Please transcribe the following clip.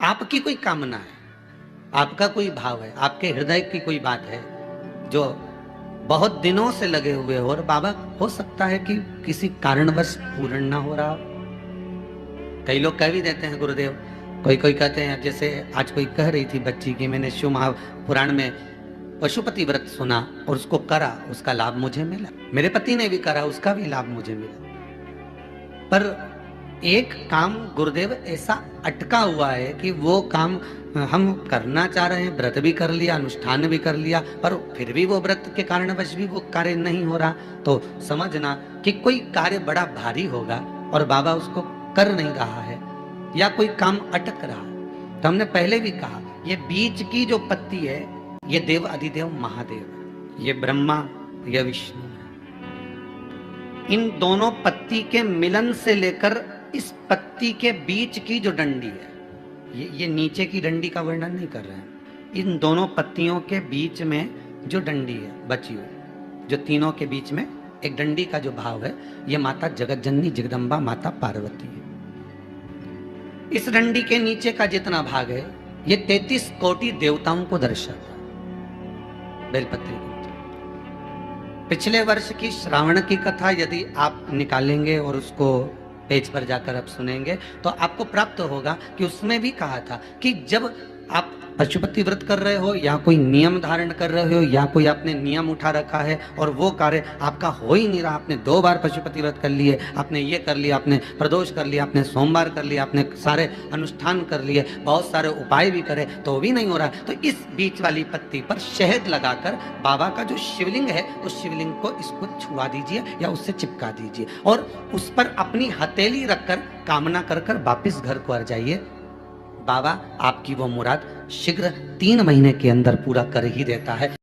आपकी कोई कामना है, आपका कोई भाव है, आपके हृदय की कोई बात है जो बहुत दिनों से लगे हुए हो और बाबा हो सकता है कि किसी कारणवश पूर्ण ना हो रहा हो। कई लोग कह भी देते हैं गुरुदेव, कोई कोई कहते हैं, जैसे आज कोई कह रही थी बच्ची की मैंने शिव महापुराण में पशुपति व्रत सुना और उसको करा, उसका लाभ मुझे मिला, मेरे पति ने भी करा, उसका भी लाभ मुझे मिला। पर एक काम गुरुदेव ऐसा अटका हुआ है कि वो काम हम करना चाह रहे हैं, व्रत भी कर लिया, अनुष्ठान भी कर लिया, पर फिर भी वो व्रत के कारणवश भी वो कार्य नहीं हो रहा। तो समझना कि कोई कार्य बड़ा भारी होगा और बाबा उसको कर नहीं रहा है या कोई काम अटक रहा है। तो हमने पहले भी कहा, ये बीच की जो पत्ती है ये देव अधिदेव महादेव, ये ब्रह्मा, ये विष्णु है। इन दोनों पत्ती के मिलन से लेकर इस पत्ती के बीच की जो डंडी है, ये नीचे की डंडी का वर्णन नहीं कर रहे हैं, इन दोनों पत्तियों के बीच में जो डंडी है बची हुई, जो तीनों के बीच में एक डंडी का जो भाव है, ये माता जगतजननी जगदम्बा माता पार्वती है। इस डंडी के नीचे का जितना भाग है ये 33 कोटि देवताओं को दर्शाता है। बेलपत्री पिछले वर्ष की श्रावण की कथा यदि आप निकालेंगे और उसको पेज पर जाकर आप सुनेंगे तो आपको प्राप्त होगा कि उसमें भी कहा था कि जब आप पशुपति व्रत कर रहे हो या कोई नियम धारण कर रहे हो या कोई आपने नियम उठा रखा है और वो कार्य आपका हो ही नहीं रहा, आपने 2 बार पशुपति व्रत कर लिए, आपने ये कर लिया, आपने प्रदोष कर लिया, आपने सोमवार कर लिया, आपने सारे अनुष्ठान कर लिए, बहुत सारे उपाय भी करे तो भी नहीं हो रहा, तो इस बीच वाली पत्ती पर शहद लगाकर बाबा का जो शिवलिंग है उस शिवलिंग को इसको छुआ दीजिए या उससे चिपका दीजिए और उस पर अपनी हथेली रखकर कामना कर कर वापिस घर को आ जाइए। बाबा आपकी वो मुराद शीघ्र 3 महीने के अंदर पूरा कर ही देता है।